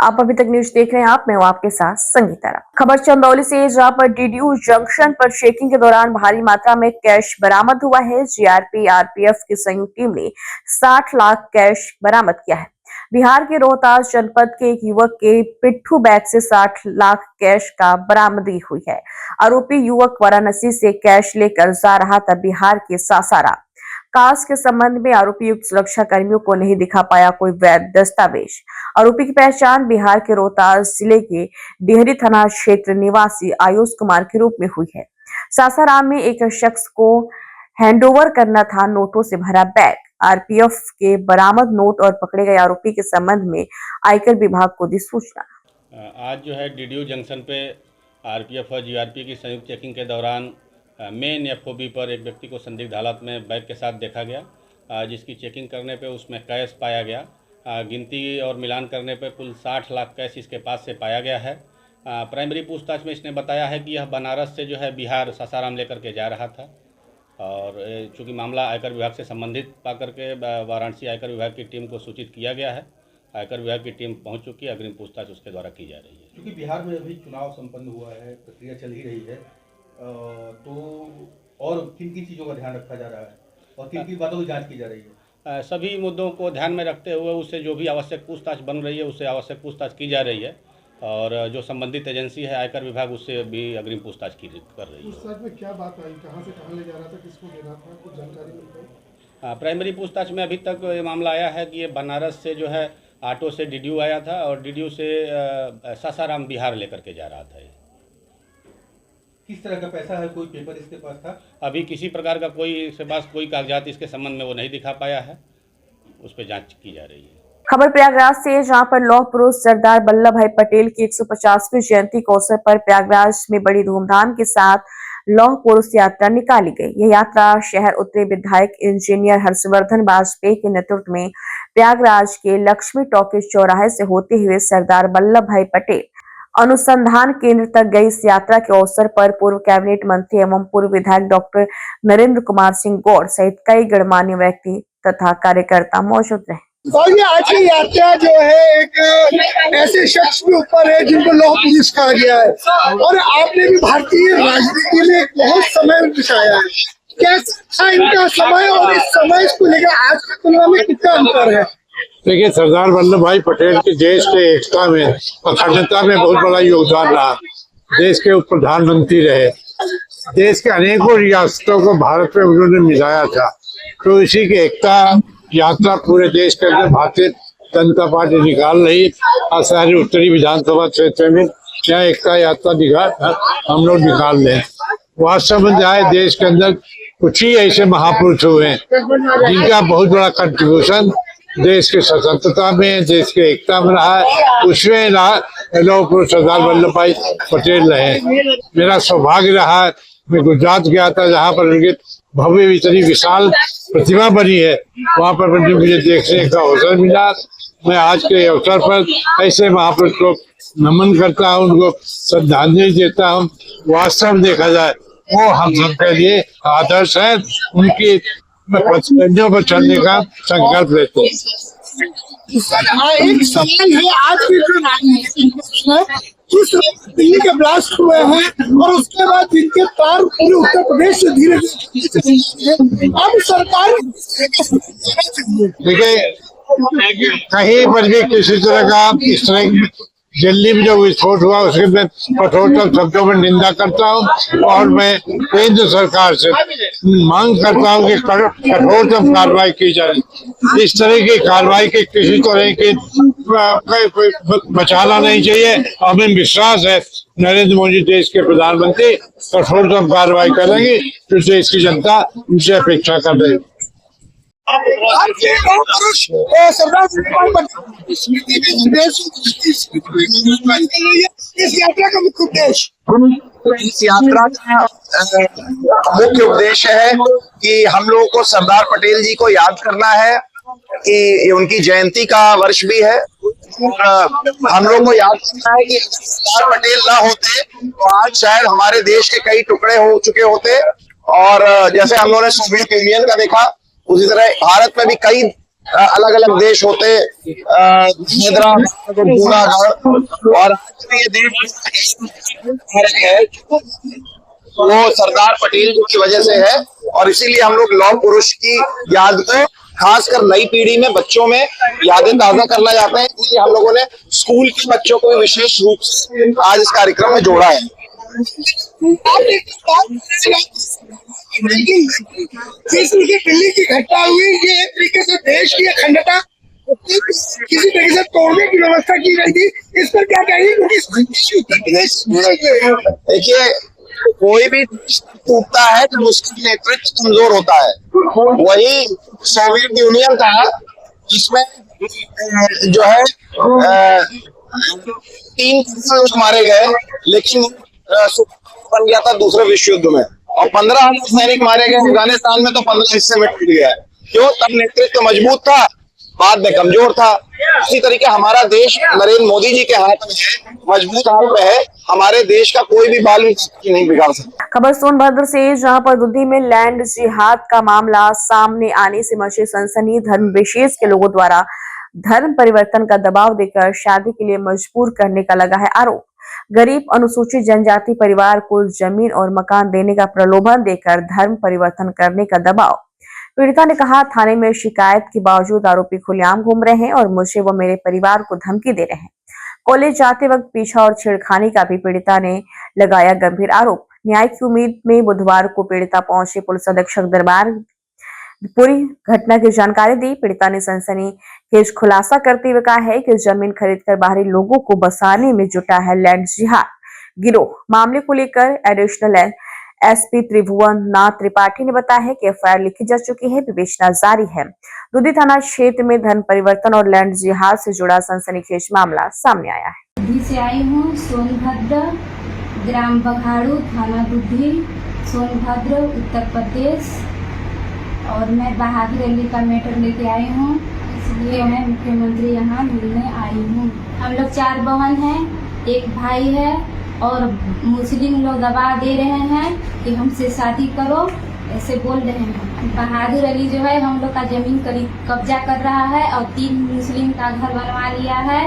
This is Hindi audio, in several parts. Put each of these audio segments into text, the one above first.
आप अभी तक न्यूज देख रहे हैं। मैं हूं आपके साथ संगीता राव। खबर चंदौली से, जहां पर डीडीयू जंक्शन पर चेकिंग के दौरान भारी मात्रा में कैश बरामद हुआ है। जीआरपी आरपीएफ की संयुक्त टीम ने 60 लाख कैश बरामद किया है। बिहार के रोहतास जनपद के एक युवक के पिट्ठू बैग से 60 लाख कैश का बरामदगी हुई है। आरोपी युवक वाराणसी से कैश लेकर जा रहा था बिहार के सासाराम। कास के संबंध में आरोपी युक्त सुरक्षा कर्मियों को नहीं दिखा पाया कोई वैध दस्तावेज। आरोपी की पहचान बिहार के रोहतास जिले के डिहरी थाना क्षेत्र निवासी आयुष कुमार के रूप में हुई है। सासाराम में एक शख्स को हैंडओवर करना था नोटों से भरा बैग। आरपीएफ के बरामद नोट और पकड़े गए आरोपी के संबंध में आयकर विभाग को दी सूचना। आज जो है डीडीयू जंक्शन पे आरपीएफ और जीआरपी की संयुक्त चेकिंग के दौरान मेन एफओबी पर एक व्यक्ति को संदिग्ध हालत में बैग के साथ देखा गया, जिसकी चेकिंग करने पे उसमें कैश पाया गया। गिनती और मिलान करने पे कुल 60 लाख कैश इसके पास से पाया गया है। प्राइमरी पूछताछ में इसने बताया है कि यह बनारस से जो है बिहार सासाराम लेकर के जा रहा था, और चूँकि मामला आयकर विभाग से संबंधित पाकर के वाराणसी आयकर विभाग की टीम को सूचित किया गया है। आयकर विभाग की टीम पहुंच चुकी है, अग्रिम पूछताछ उसके द्वारा की जा रही है। क्योंकि बिहार में अभी चुनाव संपन्न हुआ है, प्रक्रिया चल ही रही है, तो और किन किन चीज़ों का ध्यान रखा जा रहा है और किन किन बातों की जांच की जा रही है? सभी मुद्दों को ध्यान में रखते हुए उससे जो भी आवश्यक पूछताछ बन रही है उससे आवश्यक पूछताछ की जा रही है, और जो संबंधित एजेंसी है आयकर विभाग उससे भी अग्रिम पूछताछ कर रही है। उस साथ में क्या बात आई, कहाँ से कहाँ ले जा रहा था, किसको देना था, कुछ जानकारी मिल पाई? प्राइमरी पूछताछ में अभी तक ये मामला आया है कि ये बनारस से जो है ऑटो से डीडीयू आया था और डीडीयू से सासाराम बिहार लेकर के जा रहा था। किस तरह का पैसा है, कोई पेपर इसके पास था? अभी किसी प्रकार का इसके पास कोई कागजात इसके संबंध में वो नहीं दिखा पाया है, उस पर जांच की जा रही है। खबर प्रयागराज से, जहां पर लौह पुरुष सरदार वल्लभ भाई पटेल की 150वीं जयंती के अवसर पर प्रयागराज में बड़ी धूमधाम के साथ लौह पुरुष यात्रा निकाली गई। यह यात्रा शहर उत्तरी विधायक इंजीनियर हर्षवर्धन वाजपेयी के नेतृत्व में प्रयागराज के लक्ष्मी टॉकीज चौराहे से होते हुए सरदार वल्लभ भाई पटेल अनुसंधान केंद्र तक गई। इस यात्रा के अवसर पर पूर्व कैबिनेट मंत्री एवं पूर्व विधायक डॉक्टर नरेंद्र कुमार सिंह गौड़ सहित कई गणमान्य व्यक्ति तथा कार्यकर्ता मौजूद रहे। और ये आज की यात्रा जो है एक ऐसे शख्स के ऊपर है जिनको लौह पुरुष कहा गया है, और आपने भी भारतीय राजनीति में बहुत समय बिताया है। कैसा था इनका समय और इस समय को लेकर आज की तुलना में कितना अंतर है? देखिए, सरदार वल्लभ भाई पटेल के देश के एकता में, अखंडता में बहुत बड़ा योगदान रहा। देश के प्रधानमंत्री रहे, देश के अनेकों रियासतों को भारत में उन्होंने मिलाया था। तो इसी की एकता यात्रा पूरे देश के अंदर भारतीय जनता पार्टी निकाल रही। आज सारी उत्तरी विधानसभा क्षेत्र में क्या एकता यात्रा हम लोग निकाल रहे हैं। वास्तव में जाए देश के अंदर कुछ ही ऐसे महापुरुष हुए हैं जिनका बहुत बड़ा कंट्रीब्यूशन देश की स्वतंत्रता में, देश की एकता में रहा है। उसमें लौह पुरुष सरदार वल्लभ भाई पटेल रहे। मेरा सौभाग्य रहा, मैं गुजरात गया था जहाँ पर उनके भव्य इतनी विशाल प्रतिमा बनी है, वहाँ पर मुझे देखने का अवसर मिला। मैं आज के अवसर पर ऐसे महापुरुष को नमन करता हूँ, उनको श्रद्धांजलि देता हूँ। वास्तव में देखा जाए वो हम सबके लिए आदर्श है, उनकी पंचों पर चलने का संकल्प लेते हैं। एक सवाल है, आज की जो राजनीति है, जिस दिल्ली के ब्लास्ट हुए हैं और उसके बाद जिनके तार पूरे उत्तर प्रदेश से धीरे धीरे अब सरकार देखिए, कहीं पर भी किसी तरह का इस तरह दिल्ली में जो विस्फोट हुआ उसके मैं कठोरतम शब्दों में निंदा करता हूँ, और मैं केंद्र सरकार से मांग करता हूँ कि कठोरतम कार्रवाई की जाए। इस तरह की कार्रवाई के किसी तरह की बचाना नहीं चाहिए। हमें विश्वास है नरेंद्र मोदी देश के प्रधानमंत्री कठोरतम कार्रवाई करेंगे, तो देश की जनता उनसे अपेक्षा कर रही है। इस यात्रा का मुख्य उद्देश्य, इस यात्रा का मुख्य उद्देश्य है कि हम लोगों को सरदार पटेल जी को याद करना है कि उनकी जयंती का वर्ष भी है। हम लोग को याद करना है कि सरदार पटेल ना होते तो आज शायद हमारे देश के कई टुकड़े हो चुके होते, और जैसे हम लोगों ने सोवियत यूनियन का देखा, उसी तरह भारत में भी कई अलग अलग देश होते, हैदराबाद, जूनागढ़, और ये देश है वो सरदार पटेल जी की वजह से है। और इसीलिए हम लोग लौह पुरुष की याद को खासकर नई पीढ़ी में, बच्चों में यादें ताजा करना चाहते हैं। इसलिए हम लोगों ने स्कूल के बच्चों को विशेष रूप से आज इस कार्यक्रम में जोड़ा है। दिल्ली की घटना हुई, ये एक तरीके से देश की अखंडता किसी तरीके से तोड़ने की व्यवस्था की गई थी, इस पर क्या कहेंगे? देखिए, कोई भी टूटता है जब उसका नेतृत्व कमजोर होता है। वही सोवियत यूनियन था जिसमें जो है 3 लोग मारे गए, लेकिन बन गया था दूसरे विश्व युद्ध में, और 15,000 सैनिक मारे गए अफगानिस्तान में, तो 15 हिस्से में टूट गया। क्यों? तब नेतृत्व मजबूत था, बाद में कमजोर था। उसी तरीके हमारा देश नरेंद्र मोदी जी के हाथ में है, मजबूत हाथ में है। हमारे देश का कोई भी बाल नहीं बिगाड़ सकता। खबर सोनभद्र से, जहां पर दुधी में लैंड जिहाद का मामला सामने आने से मची सनसनी। धर्म विशेष के लोगों द्वारा धर्म परिवर्तन का दबाव देकर शादी के लिए मजबूर करने का लगा है आरोप। गरीब अनुसूचित जनजाति परिवार को जमीन और मकान देने का प्रलोभन देकर धर्म परिवर्तन करने का दबाव। पीड़िता ने कहा, थाने में शिकायत के बावजूद आरोपी खुलेआम घूम रहे हैं और मुझे व मेरे परिवार को धमकी दे रहे हैं। कॉलेज जाते वक्त पीछा और छेड़खानी का भी पीड़िता ने लगाया गंभीर आरोप। न्याय की उम्मीद में बुधवार को पीड़िता पहुंचे पुलिस अधीक्षक दरबार, पूरी घटना की जानकारी दी। पीड़िता ने सनसनीखेज खुलासा करते हुए कहा है कि जमीन खरीदकर बाहरी लोगों को बसाने में जुटा है लैंड जिहाद गिरोह। मामले को लेकर एडिशनल एसपी त्रिभुवन नाथ त्रिपाठी ने बताया है कि एफआईआर लिखी जा चुकी है, विवेचना जारी है। दुधी थाना क्षेत्र में धर्म परिवर्तन और लैंड जिहाद से जुड़ा सनसनीखेज मामला सामने आया है। दुधी से आई हूँ, सोनभद्र, ग्राम बघाड़ू, थाना दुधी, सोनभद्र, उत्तर प्रदेश। और मैं बहादुर अली का मैटर लेके आई हूँ, इसलिए मैं मुख्यमंत्री यहाँ मिलने आई हूँ। हम लोग 4 बहन हैं, एक भाई है, और मुस्लिम लोग दबाव दे रहे हैं कि हमसे शादी करो, ऐसे बोल रहे हैं। बहादुर अली जो है हम लोग का जमीन कब्जा कर रहा है और 3 मुस्लिम का घर बनवा लिया है,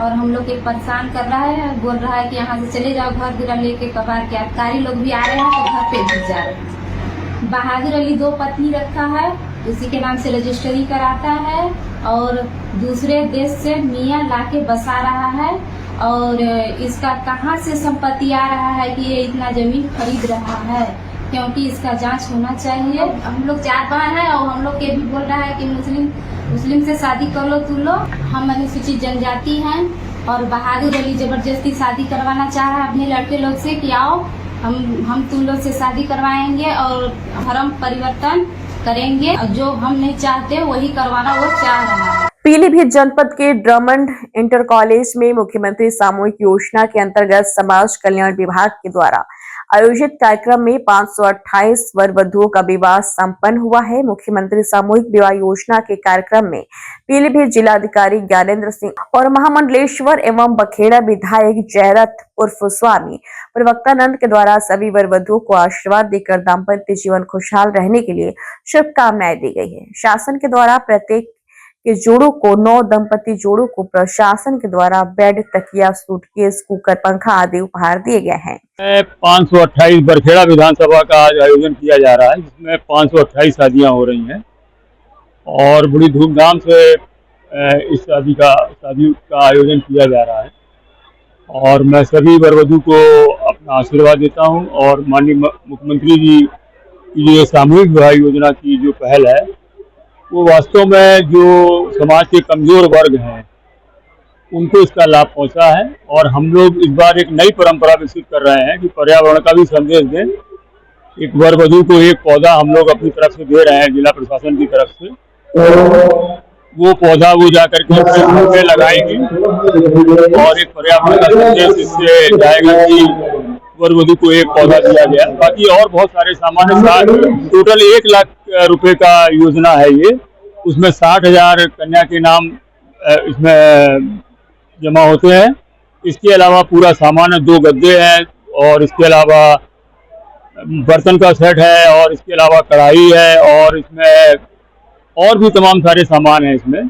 और हम लोग के परेशान कर रहा है। बोल रहा है कि यहाँ से चले जाओ, घर गिरा लेके कबार के अबकारी लोग भी आ रहे हैं तो घर पे घुस जा रहे हैं। बहादुर अली 2 पत्नी रखा है, उसी के नाम से रजिस्ट्री कराता है, और दूसरे देश से मियाँ लाके बसा रहा है। और इसका कहाँ से संपत्ति आ रहा है कि ये इतना जमीन खरीद रहा है, क्योंकि इसका जांच होना चाहिए। हम लोग 4 बहन हैं और हम लोग के भी बोल रहा है कि मुस्लिम से शादी कर लो तू लोग। हम अनुसूचित जनजाति हैं, और बहादुर अली जबरदस्ती शादी करवाना चाह रहा है अपने लड़के लोग से कि आओ हम तुम लोग से शादी करवाएंगे और धर्म परिवर्तन करेंगे। जो हम नहीं चाहते वही करवाना वो चाह रहा है। पीलीभीत जनपद के ड्रमंड इंटर कॉलेज में मुख्यमंत्री सामूहिक योजना के अंतर्गत समाज कल्याण विभाग के द्वारा आयोजित कार्यक्रम में 528 वर वधुओं का विवाह संपन्न हुआ है। मुख्यमंत्री सामूहिक विवाह योजना के कार्यक्रम में पीलीभीत जिलाधिकारी ज्ञानेंद्र सिंह और महामंडलेश्वर एवं बखेड़ा विधायक जयरथ उर्फ स्वामी प्रवक्तानंद के द्वारा सभी वर वधुओं को आशीर्वाद देकर दाम्पत्य जीवन खुशहाल रहने के लिए शुभकामनाएं दी गई है। शासन के द्वारा प्रत्येक के जोड़ों को 9 दंपति जोड़ों को प्रशासन के द्वारा बेड, तकिया, सूटकेस, कुकर, पंखा आदि उपहार दिए गए हैं। 528 बरखेड़ा विधानसभा का आज आयोजन किया जा रहा है, जिसमें 528 शादियां हो रही हैं और बड़ी धूमधाम से इस शादी का आयोजन किया जा रहा है। और मैं सभी वर वधू को अपना आशीर्वाद देता हूं, और माननीय मुख्यमंत्री जी की ये सामूहिक विवाह योजना की जो पहल है वो वास्तव में जो समाज के कमजोर वर्ग हैं उनको इसका लाभ पहुंचा है। और हम लोग इस बार एक नई परंपरा विकसित कर रहे हैं कि पर्यावरण का भी संदेश दें। एक वर वधू को एक पौधा हम लोग अपनी तरफ से दे रहे हैं, जिला प्रशासन की तरफ से। वो पौधा वो जाकर के अपने घर में लगाएंगे और एक पर्यावरण का संदेश इससे जाएगा कि वर वधू को एक पौधा दिया गया। बाकी और बहुत सारे सामान, टोटल 1 लाख रुपए का योजना है ये, उसमें 60,000 कन्या के नाम इसमें जमा होते हैं। इसके अलावा पूरा सामान है, 2 गद्दे हैं, और इसके अलावा बर्तन का सेट है, और इसके अलावा कढ़ाई है, और इसमें और भी तमाम सारे सामान हैं इसमें।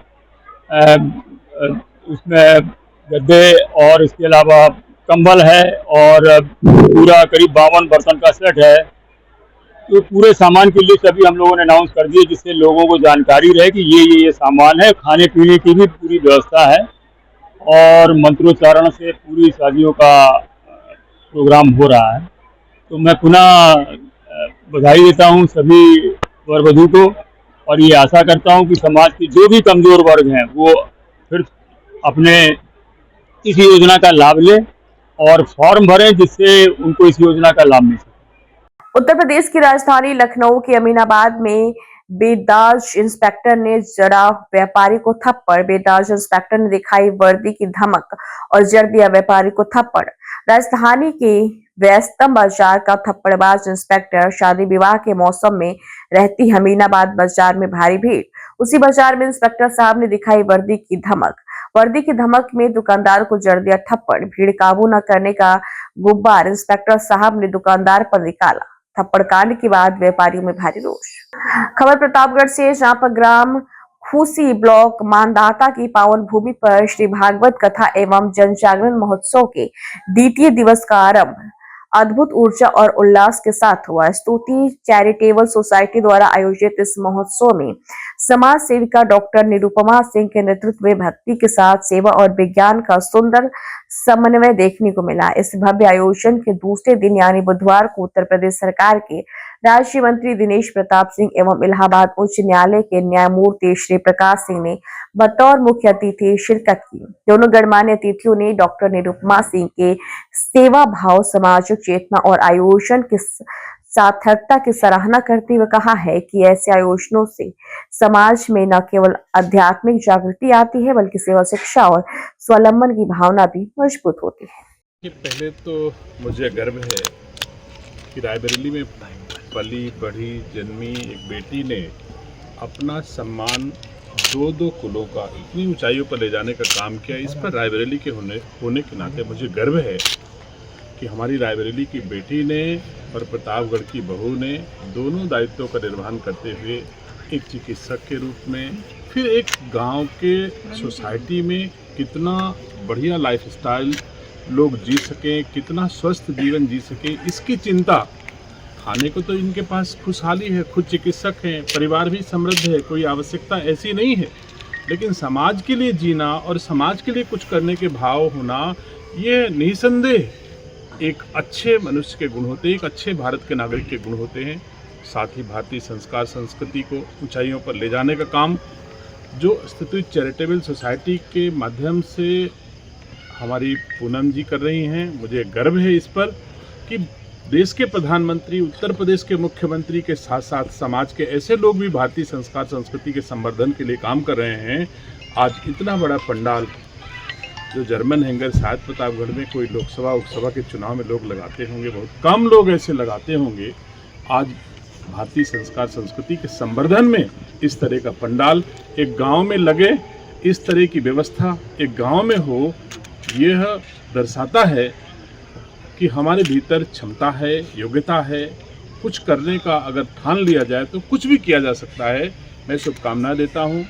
उसमें गद्दे और इसके अलावा कंबल है और पूरा करीब 52 बर्तन का सेट है। तो पूरे सामान की लिस्ट अभी हम लोगों ने अनाउंस कर दी है, जिससे लोगों को जानकारी रहे कि ये सामान है। खाने पीने की भी पूरी व्यवस्था है और मंत्रोच्चारण से पूरी शादियों का प्रोग्राम हो रहा है। तो मैं पुनः बधाई देता हूं सभी वर वधू को और ये आशा करता हूं कि समाज के जो भी कमजोर वर्ग हैं वो फिर अपने इस योजना का लाभ लें और फॉर्म भरें, जिससे उनको इस योजना का लाभ मिल सके। उत्तर प्रदेश की राजधानी लखनऊ के अमीनाबाद में बेदाज इंस्पेक्टर ने जड़ा व्यापारी को थप्पड़। बेदाज इंस्पेक्टर ने दिखाई वर्दी की धमक और जड़ दिया व्यापारी को थप्पड़। राजधानी के व्यस्तम बाजार का थप्पड़बाज इंस्पेक्टर। शादी विवाह के मौसम में रहती अमीनाबाद बाजार में भारी भीड़। उसी बाजार में इंस्पेक्टर साहब ने दिखाई वर्दी की धमक। वर्दी की धमक में दुकानदार को जड़ दिया थप्पड़। भीड़ काबू न करने का गुब्बार इंस्पेक्टर साहब ने दुकानदार पर निकाला। थप्पड़ कांड के बाद व्यापारियों में भारी रोष। खबर प्रतापगढ़ से, जहां पर ग्राम खूसी ब्लॉक मानदाता की पावन भूमि पर श्री भागवत कथा एवं जन जागरण महोत्सव के द्वितीय दिवस का आरंभ अद्भुत ऊर्जा और उल्लास के साथ हुआ। स्तुति चैरिटेबल सोसाइटी द्वारा आयोजित इस महोत्सव में समाज सेविका डॉक्टर निरुपमा सिंह के नेतृत्व में भक्ति के साथ सेवा और विज्ञान का सुंदर समन्वय देखने को मिला। इस भव्य आयोजन के दूसरे दिन यानी बुधवार को उत्तर प्रदेश सरकार के राज्य मंत्री दिनेश प्रताप सिंह एवं इलाहाबाद उच्च न्यायालय के न्यायमूर्ति श्री प्रकाश सिंह ने बतौर मुख्य अतिथि शिरकत की। दोनों गणमान्य अतिथियों ने डॉक्टर निरुपमा सिंह के सेवा भाव, सामाजिक चेतना और आयोजन की सार्थकता की सराहना करते हुए कहा है कि ऐसे आयोजनों से समाज में न केवल आध्यात्मिक जागृति आती है बल्कि सेवा, शिक्षा और स्वावलंबन की भावना भी मजबूत होती है। पहले तो मुझे गर्व है कि रायबरेली में पली बढ़ी जन्मी एक बेटी ने अपना सम्मान दो कुलों का इतनी ऊंचाइयों पर ले जाने का काम किया। इस पर रायबरेली के होने के नाते मुझे गर्व है कि हमारी रायबरेली की बेटी ने और प्रतापगढ़ की बहू ने दोनों दायित्वों का निर्वहन करते हुए एक चिकित्सक के रूप में, फिर एक गांव के सोसाइटी में कितना बढ़िया लाइफस्टाइल लोग जी सकें, कितना स्वस्थ जीवन जी सकें, इसकी चिंता। खाने को तो इनके पास खुशहाली है, खुद चिकित्सक हैं, परिवार भी समृद्ध है, कोई आवश्यकता ऐसी नहीं है, लेकिन समाज के लिए जीना और समाज के लिए कुछ करने के भाव होना, ये निसंदेह एक अच्छे मनुष्य के गुण होते हैं, एक अच्छे भारत के नागरिक के गुण होते हैं। साथ ही भारतीय संस्कार संस्कृति को ऊंचाइयों पर ले जाने का काम जो स्तुति चैरिटेबल सोसाइटी के माध्यम से हमारी पूनम जी कर रही हैं, मुझे गर्व है इस पर कि देश के प्रधानमंत्री, उत्तर प्रदेश के मुख्यमंत्री के साथ साथ समाज के ऐसे लोग भी भारतीय संस्कार संस्कृति के संवर्धन के लिए काम कर रहे हैं। आज इतना बड़ा पंडाल जो जर्मन हैंगर शायद प्रतापगढ़ में कोई लोकसभा उपसभा के चुनाव में लोग लगाते होंगे, बहुत कम लोग ऐसे लगाते होंगे। आज भारतीय संस्कार संस्कृति के संवर्धन में इस तरह का पंडाल एक गांव में लगे, इस तरह की व्यवस्था एक गांव में हो, यह दर्शाता है कि हमारे भीतर क्षमता है, योग्यता है, कुछ करने का अगर ठान लिया जाए तो कुछ भी किया जा सकता है। मैं शुभकामनाएं देता हूं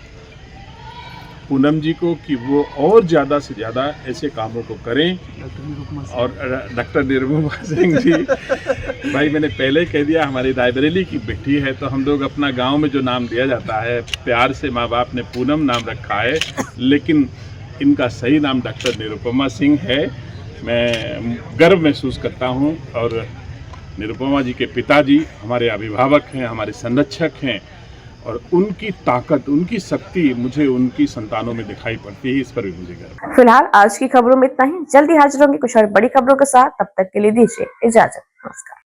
पूनम जी को कि वो और ज़्यादा से ज़्यादा ऐसे कामों को करें। और डॉक्टर निरुपमा सिंह जी, भाई मैंने पहले कह दिया हमारी रायबरेली की बेटी है, तो हम लोग अपना गांव में जो नाम दिया जाता है प्यार से माँ बाप ने पूनम नाम रखा है, लेकिन इनका सही नाम डॉक्टर निरुपमा सिंह है। मैं गर्व महसूस करता हूं और निरुपमा जी के पिताजी हमारे अभिभावक हैं, हमारे संरक्षक हैं और उनकी ताकत, उनकी शक्ति मुझे उनकी संतानों में दिखाई पड़ती है, इस पर भी मुझे गर्व है। फिलहाल आज की खबरों में इतना ही। जल्दी हाजिर होंगे कुछ और बड़ी खबरों के साथ, तब तक के लिए दीजिए इजाजत। नमस्कार।